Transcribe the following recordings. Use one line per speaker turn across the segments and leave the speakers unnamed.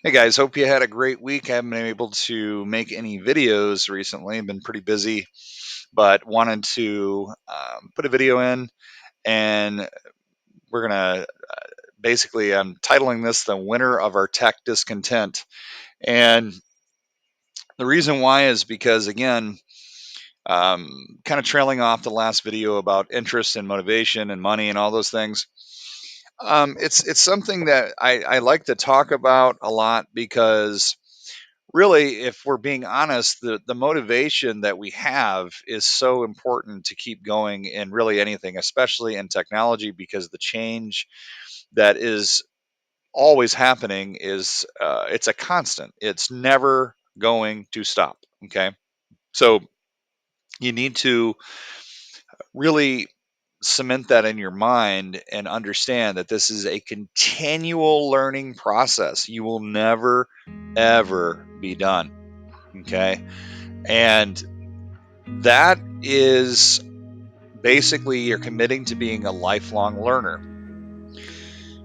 Hey guys, hope you had a great week. I haven't been able to make any videos recently. I've been pretty busy, but wanted to put a video in, and we're gonna basically, I'm titling this "The Winner of Our Tech Discontent." And the reason why is because, again, kind of trailing off the last video about interest and motivation and money and all those things. It's something that I like to talk about a lot because really, if we're being honest, the motivation that we have is so important to keep going in really anything, especially in technology, because the change that is always happening is it's a constant. It's never going to stop. Okay, so you need to really cement that in your mind and understand that this is a continual learning process. You will never ever be done. Okay, and that is basically you're committing to being a lifelong learner.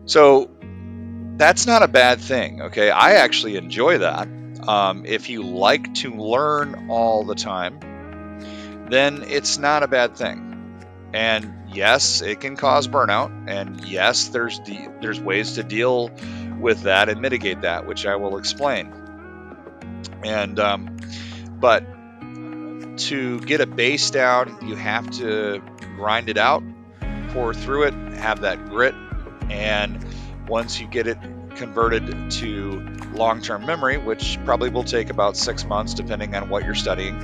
So that's not a bad thing. Okay. I actually enjoy that. If you like to learn all the time, then it's not a bad thing. And yes, it can cause burnout. And yes, there's ways to deal with that and mitigate that, which I will explain. And but to get a base down, you have to grind it out, pour through it, have that grit, and once you get it converted to long-term memory, which probably will take about 6 months depending on what you're studying,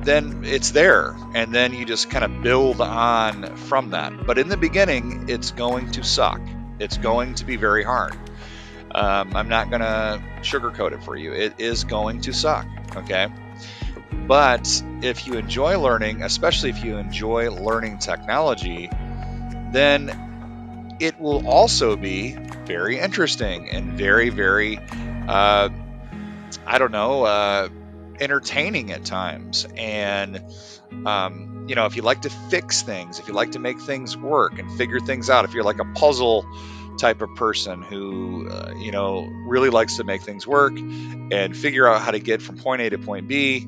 then it's there, and then you just kind of build on from that. But in the beginning, it's going to suck. It's going to be very hard. I'm not going to sugarcoat it for you. It is going to suck. Okay. But if you enjoy learning, especially if you enjoy learning technology, then it will also be very interesting and very, very, I don't know, entertaining at times. And, if you like to fix things, if you like to make things work and figure things out, if you're like a puzzle type of person who, really likes to make things work and figure out how to get from point A to point B.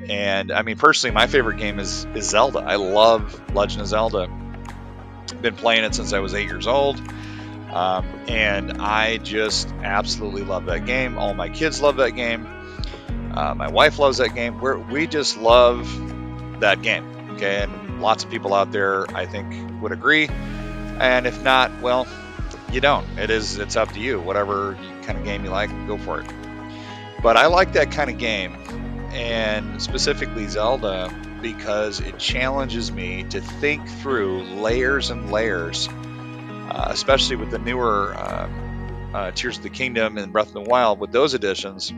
And I mean, personally, my favorite game is Zelda. I love Legend of Zelda. Been playing it since I was 8 years old, and I just absolutely love that game. All my kids love that game. My wife loves that game. We just love that game. Okay, and lots of people out there, I think, would agree. And if not, well, you don't. It's up to you. Whatever kind of game you like, go for it. But I like that kind of game, and specifically Zelda, because it challenges me to think through layers and layers, especially with the newer Tears of the Kingdom and Breath of the Wild. With those additions,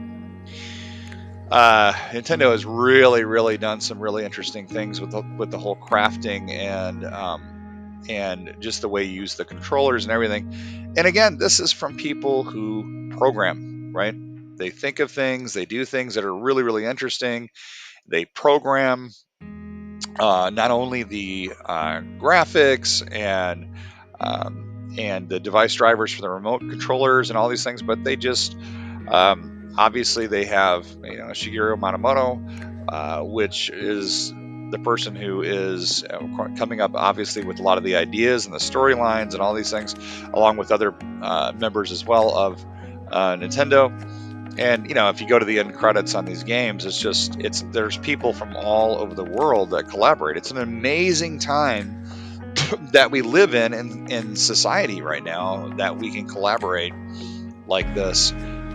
Nintendo has really, really done some really interesting things with the whole crafting and just the way you use the controllers and everything. And again, this is from people who program, right? They think of things, they do things that are really, really interesting. They program not only the graphics and the device drivers for the remote controllers and all these things, but they just obviously they have Shigeru Minamoto, which is the person who is coming up obviously with a lot of the ideas and the storylines and all these things, along with other members as well of Nintendo. And if you go to the end credits on these games, it's there's people from all over the world that collaborate. It's an amazing time that we live in society right now, that we can collaborate like this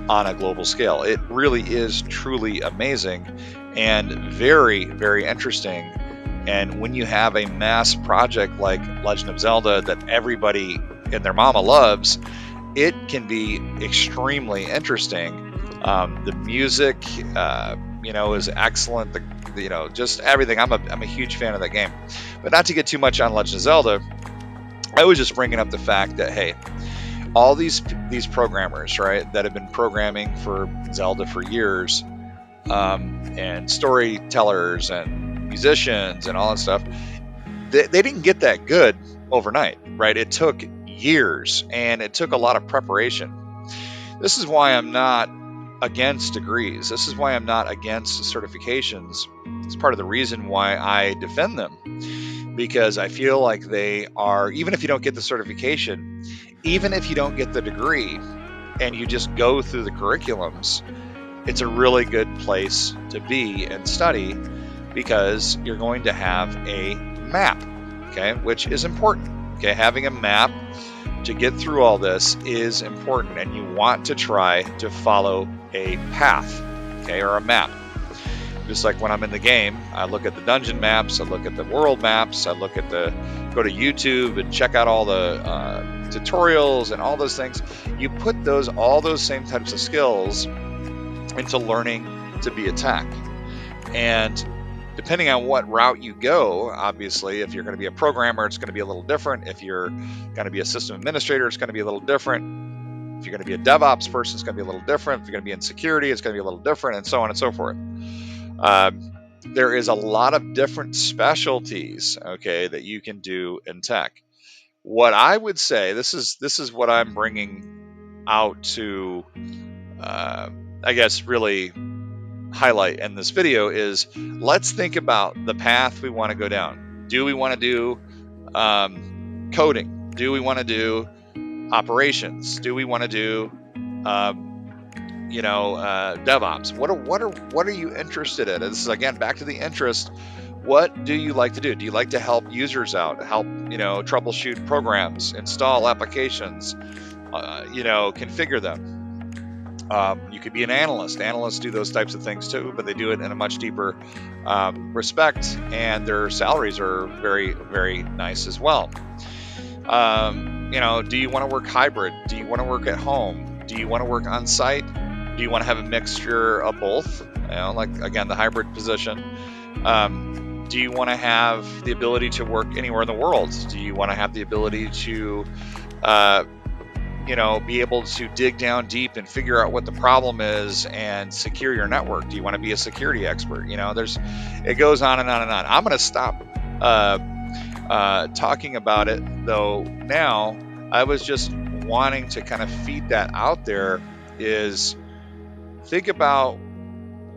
on a global scale. It really is truly amazing and very, very interesting. And when you have a mass project like Legend of Zelda that everybody and their mama loves, it can be extremely interesting. The music, is excellent. Just everything. I'm a huge fan of that game. But not to get too much on Legend of Zelda, I was just bringing up the fact that, hey, all these programmers, right, that have been programming for Zelda for years, and storytellers and musicians and all that stuff, they didn't get that good overnight, right? It took years and it took a lot of preparation. This is why I'm not against degrees. This is why I'm not against certifications. It's part of the reason why I defend them, because I feel like they are, even if you don't get the certification, even if you don't get the degree and you just go through the curriculums, it's a really good place to be and study, because you're going to have a map, okay, which is important. Okay, having a map to get through all this is important, and you want to try to follow a path, okay, or a map. Just like when I'm in the game, I look at the dungeon maps, I look at the world maps, I look at go to YouTube and check out all the tutorials and all those things. You put all those same types of skills into learning to be a tech. And depending on what route you go, obviously, if you're going to be a programmer, it's going to be a little different. If you're going to be a system administrator, it's going to be a little different. If you're going to be a DevOps person, it's going to be a little different. If you're going to be in security, it's going to be a little different, and so on and so forth. There is a lot of different specialties, okay, that you can do in tech. What I would say, this is what I'm bringing out to, I guess, really highlight in this video is, let's think about the path we want to go down. Do we want to do coding? Do we want to do operations? Do we want to do DevOps? What are you interested in? And this is again back to the interest. What do you like to do? Do you like to help users out, help troubleshoot programs, install applications, configure them? You could be an analyst. Analysts do those types of things too, but they do it in a much deeper respect, and their salaries are very, very nice as well. Do you want to work hybrid? Do you want to work at home? Do you want to work on site? Do you want to have a mixture of both? Like again, the hybrid position. Do you want to have the ability to work anywhere in the world? Do you want to have the ability to be able to dig down deep and figure out what the problem is and secure your network? Do you want to be a security expert? It goes on and on and on. I'm going to stop talking about it though now. I was just wanting to kind of feed that out there, is think about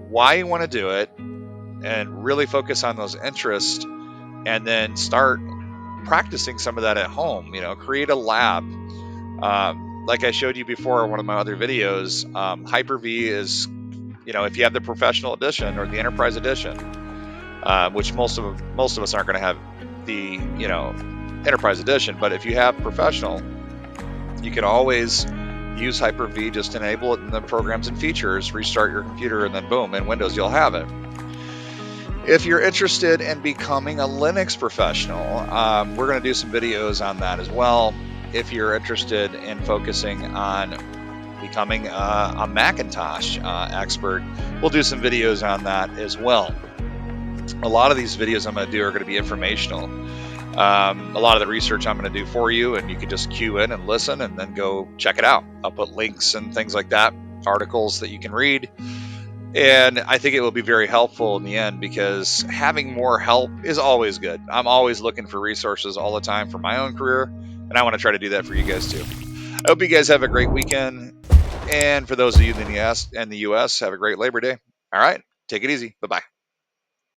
why you want to do it and really focus on those interests, and then start practicing some of that at home. Create a lab. Like I showed you before in one of my other videos, Hyper-V is, if you have the professional edition or the enterprise edition, which most of us aren't going to have the enterprise edition, but if you have professional, you can always use Hyper-V. Just enable it in the programs and features, restart your computer, and then boom, in Windows you'll have it. If you're interested in becoming a Linux professional, we're going to do some videos on that as well. If you're interested in focusing on becoming a Macintosh expert, we'll do some videos on that as well. A lot of these videos I'm going to do are going to be informational. A lot of the research I'm going to do for you, and you can just cue in and listen and then go check it out. I'll put links and things like that, articles that you can read. And I think it will be very helpful in the end, because having more help is always good. I'm always looking for resources all the time for my own career, and I want to try to do that for you guys too. I hope you guys have a great weekend. And for those of you in the US, have a great Labor Day. All right, take it easy. Bye-bye.